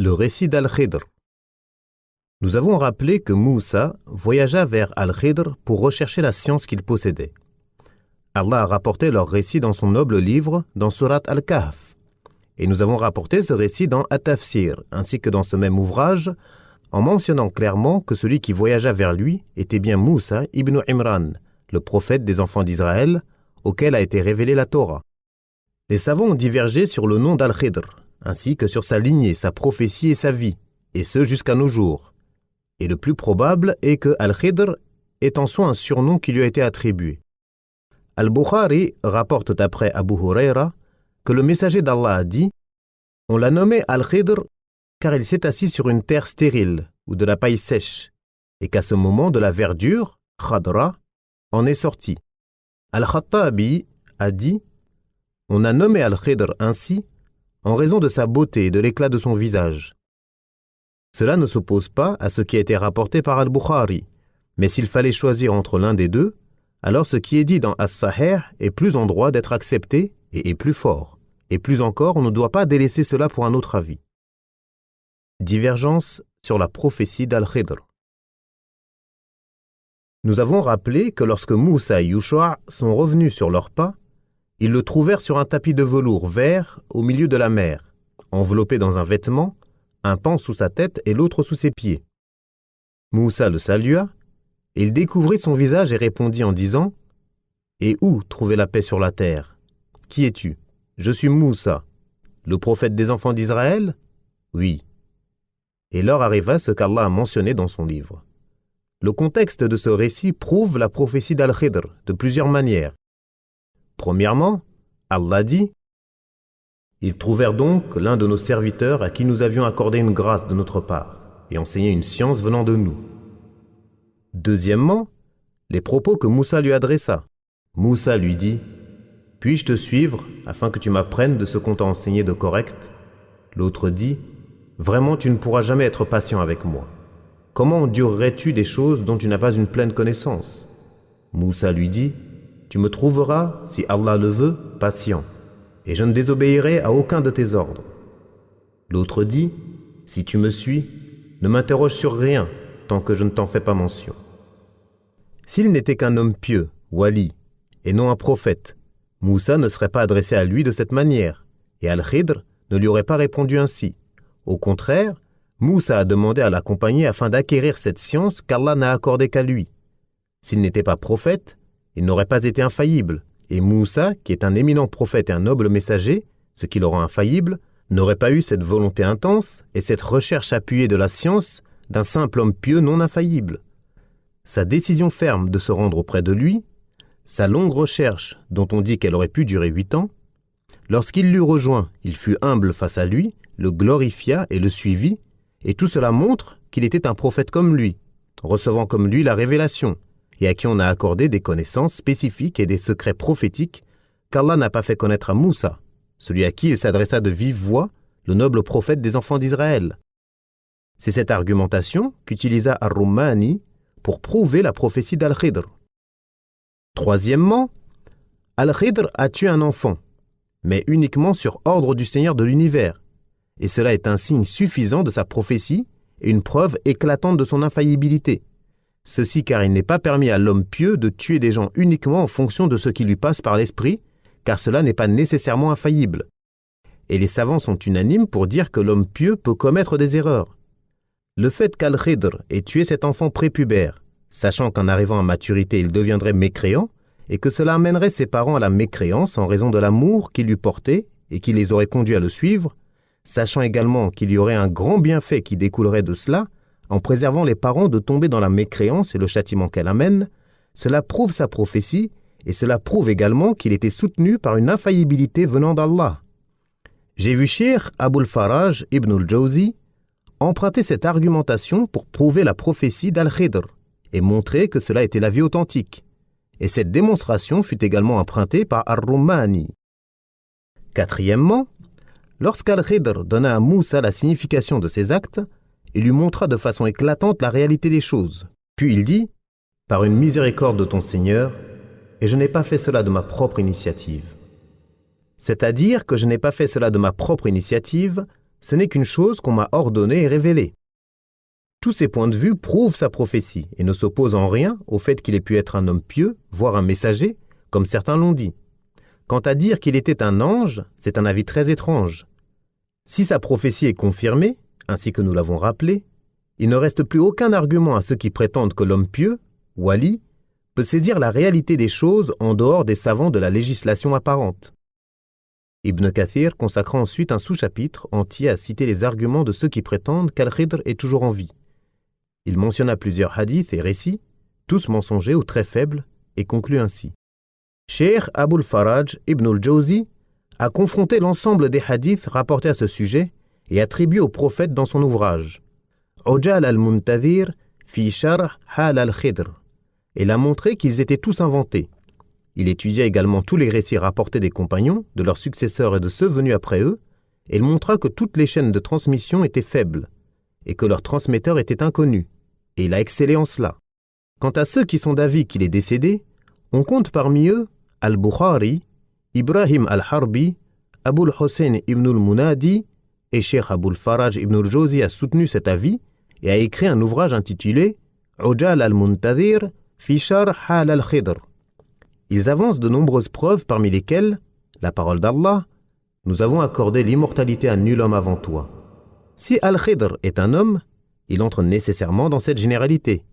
Le récit d'Al-Khidr. Nous avons rappelé que Moussa voyagea vers Al-Khidr pour rechercher la science qu'il possédait. Allah a rapporté leur récit dans son noble livre, dans Surat Al-Kahf. Et nous avons rapporté ce récit dans At-Tafsir, ainsi que dans ce même ouvrage, en mentionnant clairement que celui qui voyagea vers lui était bien Moussa ibn Imran, le prophète des enfants d'Israël, auquel a été révélée la Torah. Les savants ont divergé sur le nom d'Al-Khidr, ainsi que sur sa lignée, sa prophétie et sa vie, et ce jusqu'à nos jours. Et le plus probable est que Al-Khidr est en soi un surnom qui lui a été attribué. Al-Bukhari rapporte d'après Abu Huraira que le messager d'Allah a dit « On l'a nommé Al-Khidr car il s'est assis sur une terre stérile ou de la paille sèche, et qu'à ce moment de la verdure, Khadra, en est sorti. » Al-Khattabi a dit « On a nommé Al-Khidr ainsi en raison de sa beauté et de l'éclat de son visage. » Cela ne s'oppose pas à ce qui a été rapporté par Al-Bukhari, mais s'il fallait choisir entre l'un des deux, alors ce qui est dit dans As-Sahih est plus en droit d'être accepté et est plus fort. Et plus encore, on ne doit pas délaisser cela pour un autre avis. Divergence sur la prophétie d'Al-Khidr. Nous avons rappelé que lorsque Moussa et Yushua sont revenus sur leurs pas, ils le trouvèrent sur un tapis de velours vert au milieu de la mer, enveloppé dans un vêtement, un pan sous sa tête et l'autre sous ses pieds. Moussa le salua, et il découvrit son visage et répondit en disant « Et où trouver la paix sur la terre? Qui es-tu? Je suis Moussa, le prophète des enfants d'Israël? Oui. » Et leur arriva ce qu'Allah a mentionné dans son livre. Le contexte de ce récit prouve la prophétie d'Al-Khidr de plusieurs manières. Premièrement, Allah dit « Ils trouvèrent donc l'un de nos serviteurs à qui nous avions accordé une grâce de notre part et enseigné une science venant de nous. » Deuxièmement, les propos que Moussa lui adressa. Moussa lui dit « Puis-je te suivre afin que tu m'apprennes de ce qu'on t'a enseigné de correct ?» L'autre dit « Vraiment tu ne pourras jamais être patient avec moi. Comment endurerais-tu des choses dont tu n'as pas une pleine connaissance ?» Moussa lui dit « Tu me trouveras, si Allah le veut, patient, et je ne désobéirai à aucun de tes ordres. » L'autre dit « Si tu me suis, ne m'interroge sur rien tant que je ne t'en fais pas mention. » S'il n'était qu'un homme pieux, wali, et non un prophète, Moussa ne serait pas adressé à lui de cette manière, et Al-Khidr ne lui aurait pas répondu ainsi. Au contraire, Moussa a demandé à l'accompagner afin d'acquérir cette science qu'Allah n'a accordée qu'à lui. S'il n'était pas prophète, il n'aurait pas été infaillible, et Moussa, qui est un éminent prophète et un noble messager, ce qui le rend infaillible, n'aurait pas eu cette volonté intense et cette recherche appuyée de la science d'un simple homme pieux non infaillible. Sa décision ferme de se rendre auprès de lui, sa longue recherche dont on dit qu'elle aurait pu durer 8 ans, lorsqu'il l'eut rejoint, il fut humble face à lui, le glorifia et le suivit, et tout cela montre qu'il était un prophète comme lui, recevant comme lui la révélation, et à qui on a accordé des connaissances spécifiques et des secrets prophétiques qu'Allah n'a pas fait connaître à Moussa, celui à qui il s'adressa de vive voix, le noble prophète des enfants d'Israël. C'est cette argumentation qu'utilisa Ar-Rumani pour prouver la prophétie d'Al-Khidr. Troisièmement, Al-Khidr a tué un enfant, mais uniquement sur ordre du Seigneur de l'univers, et cela est un signe suffisant de sa prophétie et une preuve éclatante de son infaillibilité. Ceci car il n'est pas permis à l'homme pieux de tuer des gens uniquement en fonction de ce qui lui passe par l'esprit, car cela n'est pas nécessairement infaillible. Et les savants sont unanimes pour dire que l'homme pieux peut commettre des erreurs. Le fait qu'Al-Khidr ait tué cet enfant prépubère, sachant qu'en arrivant à maturité il deviendrait mécréant, et que cela amènerait ses parents à la mécréance en raison de l'amour qu'il lui portait et qui les aurait conduits à le suivre, sachant également qu'il y aurait un grand bienfait qui découlerait de cela, en préservant les parents de tomber dans la mécréance et le châtiment qu'elle amène, cela prouve sa prophétie et cela prouve également qu'il était soutenu par une infaillibilité venant d'Allah. J'ai vu Cheikh Abul Faraj ibn al-Jawzi emprunter cette argumentation pour prouver la prophétie d'Al-Khidr et montrer que cela était la vie authentique. Et cette démonstration fut également empruntée par Ar-Rumani. Quatrièmement, lorsqu'Al-Khidr donna à Moussa la signification de ses actes, il lui montra de façon éclatante la réalité des choses. Puis il dit « Par une miséricorde de ton Seigneur, et je n'ai pas fait cela de ma propre initiative. » C'est-à-dire que je n'ai pas fait cela de ma propre initiative, ce n'est qu'une chose qu'on m'a ordonnée et révélée. Tous ces points de vue prouvent sa prophétie et ne s'opposent en rien au fait qu'il ait pu être un homme pieux, voire un messager, comme certains l'ont dit. Quant à dire qu'il était un ange, c'est un avis très étrange. Si sa prophétie est confirmée, ainsi que nous l'avons rappelé, il ne reste plus aucun argument à ceux qui prétendent que l'homme pieux, wali, peut saisir la réalité des choses en dehors des savants de la législation apparente. Ibn Kathir consacra ensuite un sous-chapitre entier à citer les arguments de ceux qui prétendent qu'Al-Khidr est toujours en vie. Il mentionna plusieurs hadiths et récits, tous mensongers ou très faibles, et conclut ainsi. Cheikh Abul Faraj ibn al-Jawzi a confronté l'ensemble des hadiths rapportés à ce sujet et attribués au prophète dans son ouvrage Ujal al-Muntadhir fi Sharh Hal al-Khidr, et l'a montré qu'ils étaient tous inventés. Il étudia également tous les récits rapportés des compagnons, de leurs successeurs et de ceux venus après eux, et il montra que toutes les chaînes de transmission étaient faibles, et que leurs transmetteurs étaient inconnus, et il a excellé en cela. Quant à ceux qui sont d'avis qu'il est décédé, on compte parmi eux Al-Bukhari, Ibrahim al-Harbi, Abul Hussein ibn al-Munadi, et Cheikh Abul Faraj ibn al-Jawzi a soutenu cet avis et a écrit un ouvrage intitulé Ujal al-Muntadhir fi Sharh Hal al-Khidr. Ils avancent de nombreuses preuves parmi lesquelles, la parole d'Allah, nous avons accordé l'immortalité à nul homme avant toi. Si Al-Khidr est un homme, il entre nécessairement dans cette généralité.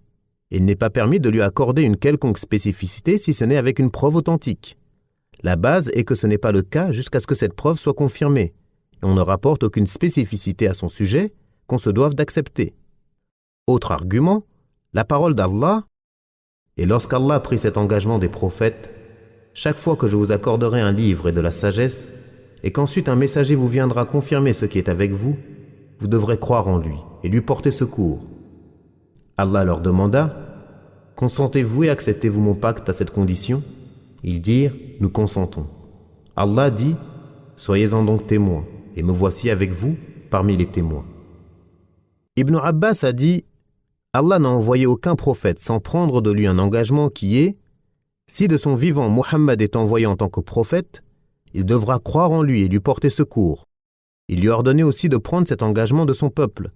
Il n'est pas permis de lui accorder une quelconque spécificité si ce n'est avec une preuve authentique. La base est que ce n'est pas le cas jusqu'à ce que cette preuve soit confirmée, et on ne rapporte aucune spécificité à son sujet qu'on se doive d'accepter. Autre argument, la parole d'Allah, et lorsqu'Allah prit cet engagement des prophètes, chaque fois que je vous accorderai un livre et de la sagesse, et qu'ensuite un messager vous viendra confirmer ce qui est avec vous, vous devrez croire en lui et lui porter secours. Allah leur demanda, « Consentez-vous et acceptez-vous mon pacte à cette condition ?» Ils dirent, « Nous consentons. » Allah dit, « Soyez-en donc témoins, et me voici avec vous parmi les témoins. » Ibn Abbas a dit, Allah n'a envoyé aucun prophète sans prendre de lui un engagement qui est « Si de son vivant Muhammad est envoyé en tant que prophète, il devra croire en lui et lui porter secours. Il lui a ordonné aussi de prendre cet engagement de son peuple.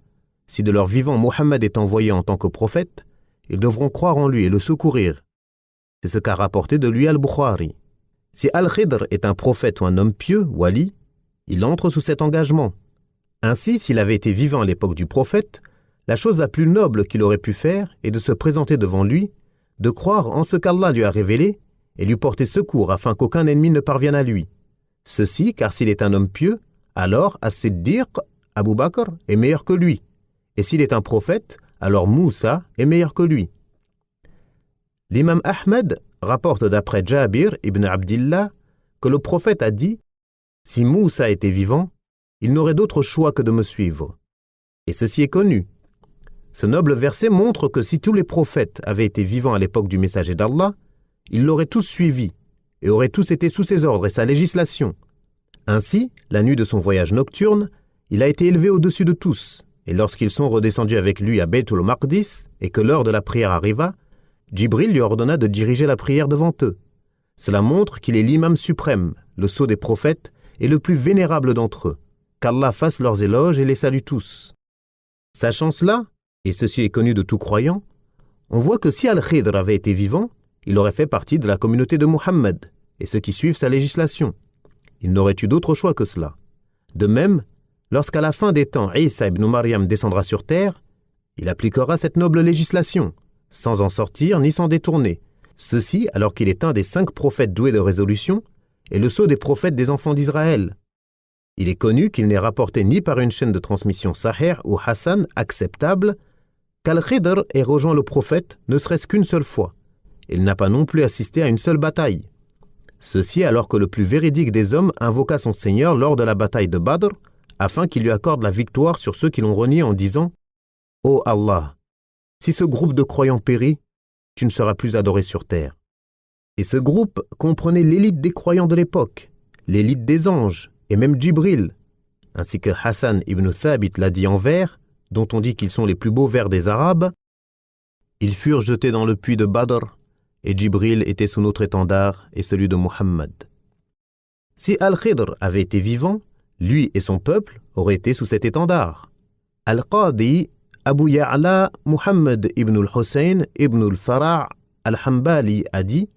Si de leur vivant Muhammad est envoyé en tant que prophète, ils devront croire en lui et le secourir. » C'est ce qu'a rapporté de lui Al-Bukhari. Si Al-Khidr est un prophète ou un homme pieux, wali, il entre sous cet engagement. Ainsi, s'il avait été vivant à l'époque du prophète, la chose la plus noble qu'il aurait pu faire est de se présenter devant lui, de croire en ce qu'Allah lui a révélé et lui porter secours afin qu'aucun ennemi ne parvienne à lui. Ceci, car s'il est un homme pieux, alors As-Siddiq, Abu Bakr, est meilleur que lui. Et s'il est un prophète, alors Moussa est meilleur que lui. L'imam Ahmed rapporte d'après Jabir ibn Abdillah que le prophète a dit « Si Moussa était vivant, il n'aurait d'autre choix que de me suivre. » Et ceci est connu. Ce noble verset montre que si tous les prophètes avaient été vivants à l'époque du messager d'Allah, ils l'auraient tous suivi et auraient tous été sous ses ordres et sa législation. Ainsi, la nuit de son voyage nocturne, il a été élevé au-dessus de tous, et lorsqu'ils sont redescendus avec lui à Baytul Maqdis et que l'heure de la prière arriva, Jibril lui ordonna de diriger la prière devant eux. Cela montre qu'il est l'imam suprême, le sceau des prophètes et le plus vénérable d'entre eux. Qu'Allah fasse leurs éloges et les salue tous. Sachant cela, et ceci est connu de tout croyant, on voit que si Al-Khidr avait été vivant, il aurait fait partie de la communauté de Muhammad et ceux qui suivent sa législation. Il n'aurait eu d'autre choix que cela. De même, lorsqu'à la fin des temps, Isa ibn Maryam descendra sur terre, il appliquera cette noble législation, sans en sortir ni s'en détourner. Ceci alors qu'il est un des 5 prophètes doués de résolution et le sceau des prophètes des enfants d'Israël. Il est connu qu'il n'est rapporté ni par une chaîne de transmission Sahih ou Hassan acceptable qu'Al-Khidr ait rejoint le prophète ne serait-ce qu'une seule fois. Il n'a pas non plus assisté à une seule bataille. Ceci alors que le plus véridique des hommes invoqua son Seigneur lors de la bataille de Badr afin qu'il lui accorde la victoire sur ceux qui l'ont renié en disant « Ô Allah, si ce groupe de croyants périt, tu ne seras plus adoré sur terre. » Et ce groupe comprenait l'élite des croyants de l'époque, l'élite des anges, et même Jibril, ainsi que Hassan ibn Thabit l'a dit en vers, dont on dit qu'ils sont les plus beaux vers des Arabes. Ils furent jetés dans le puits de Badr, et Jibril était sous notre étendard et celui de Muhammad. Si Al-Khidr avait été vivant, lui et son peuple auraient été sous cet étendard. Al-Qadi Abu Ya'la Muhammad ibn al-Hussein ibn al-Fara' al-Hanbali a dit: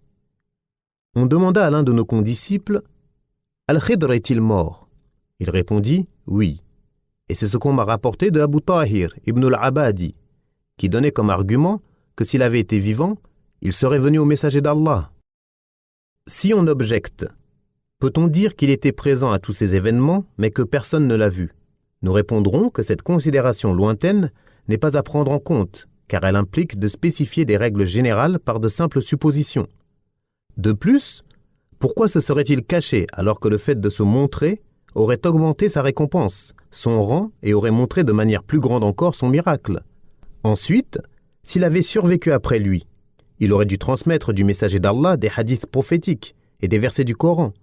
On demanda à l'un de nos condisciples: Al-Khidr est-il mort? Il répondit: Oui. Et c'est ce qu'on m'a rapporté de Abu Tahir ibn al-Abadi, qui donnait comme argument que s'il avait été vivant, il serait venu au messager d'Allah. Si on objecte, peut-on dire qu'il était présent à tous ces événements, mais que personne ne l'a vu? Nous répondrons que cette considération lointaine n'est pas à prendre en compte, car elle implique de spécifier des règles générales par de simples suppositions. De plus, pourquoi se serait-il caché alors que le fait de se montrer aurait augmenté sa récompense, son rang et aurait montré de manière plus grande encore son miracle? Ensuite, s'il avait survécu après lui, il aurait dû transmettre du messager d'Allah des hadiths prophétiques et des versets du Coran.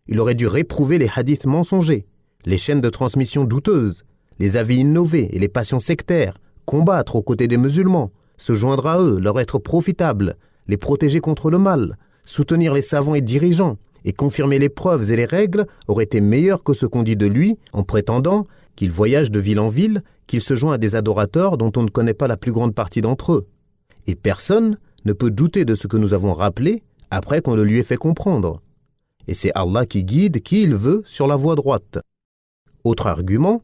Il aurait dû réprouver les hadiths mensongers, les chaînes de transmission douteuses, les avis innovés et les passions sectaires, combattre aux côtés des musulmans, se joindre à eux, leur être profitable, les protéger contre le mal, soutenir les savants et dirigeants et confirmer les preuves et les règles aurait été meilleur que ce qu'on dit de lui en prétendant qu'il voyage de ville en ville, qu'il se joint à des adorateurs dont on ne connaît pas la plus grande partie d'entre eux. Et personne ne peut douter de ce que nous avons rappelé après qu'on le lui ait fait comprendre. Et c'est Allah qui guide qui il veut sur la voie droite. Autre argument,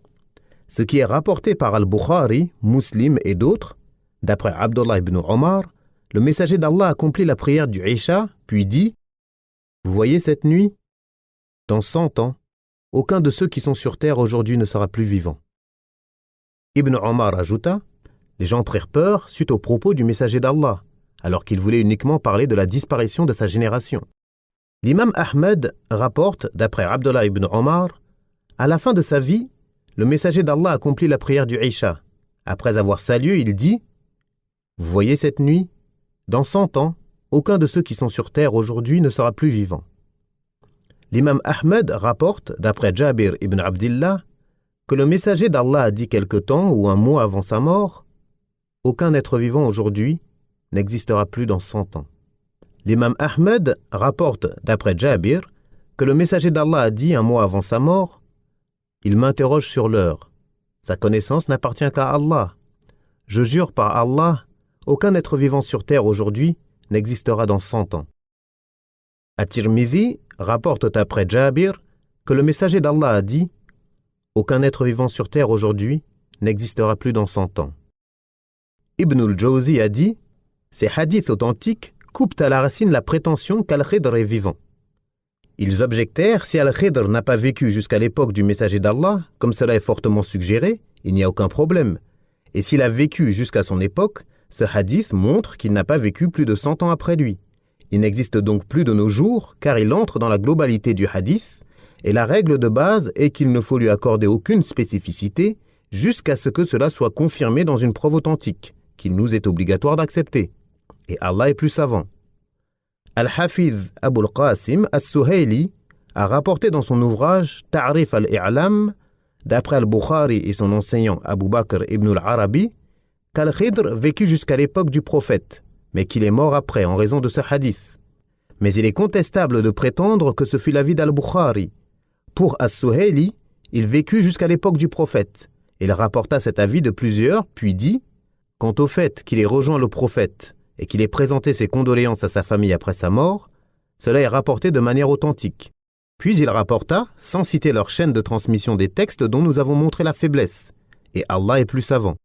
ce qui est rapporté par Al-Bukhari, Muslim et d'autres, d'après Abdullah ibn Omar, le messager d'Allah accomplit la prière du Isha, puis dit: Vous voyez cette nuit? Dans 100 ans, aucun de ceux qui sont sur terre aujourd'hui ne sera plus vivant. Ibn Omar ajouta: Les gens prirent peur suite aux propos du messager d'Allah, alors qu'il voulait uniquement parler de la disparition de sa génération. L'imam Ahmed rapporte, d'après Abdullah ibn Omar, à la fin de sa vie, le messager d'Allah accomplit la prière du Isha. Après avoir salué, il dit: Vous voyez cette nuit? Dans 100 ans, aucun de ceux qui sont sur terre aujourd'hui ne sera plus vivant. L'imam Ahmed rapporte, d'après Jabir ibn Abdillah, que le messager d'Allah a dit quelque temps ou un mois avant sa mort: Aucun être vivant aujourd'hui n'existera plus dans 100 ans. L'imam Ahmed rapporte, d'après Jabir, que le messager d'Allah a dit un mois avant sa mort: Il m'interroge sur l'heure. Sa connaissance n'appartient qu'à Allah. Je jure par Allah, aucun être vivant sur terre aujourd'hui n'existera dans 100 ans. At-Tirmidhi rapporte d'après Jabir que le messager d'Allah a dit: Aucun être vivant sur terre aujourd'hui n'existera plus dans 100 ans. Ibn al-Jawzi a dit: Ces hadiths authentiques coupent à la racine la prétention qu'Al-Khidr est vivant. Ils objectèrent: si Al-Khidr n'a pas vécu jusqu'à l'époque du messager d'Allah, comme cela est fortement suggéré, il n'y a aucun problème. Et s'il a vécu jusqu'à son époque, ce hadith montre qu'il n'a pas vécu plus de 100 ans après lui. Il n'existe donc plus de nos jours, car il entre dans la globalité du hadith, et la règle de base est qu'il ne faut lui accorder aucune spécificité jusqu'à ce que cela soit confirmé dans une preuve authentique, qu'il nous est obligatoire d'accepter. Et Allah est plus savant. Al-Hafiz Abul Qasim As-Suhaili a rapporté dans son ouvrage Ta'rif al-I'lam, d'après Al-Bukhari et son enseignant Abu Bakr ibn al-Arabi, qu'Al-Khidr vécut jusqu'à l'époque du prophète, mais qu'il est mort après en raison de ce hadith. Mais il est contestable de prétendre que ce fut l'avis d'Al-Bukhari. Pour As-Suhaili, il vécut jusqu'à l'époque du prophète. Il rapporta cet avis de plusieurs, puis dit: Quant au fait qu'il ait rejoint le prophète et qu'il ait présenté ses condoléances à sa famille après sa mort, cela est rapporté de manière authentique. Puis il rapporta, sans citer leur chaîne de transmission des textes dont nous avons montré la faiblesse, et Allah est plus savant.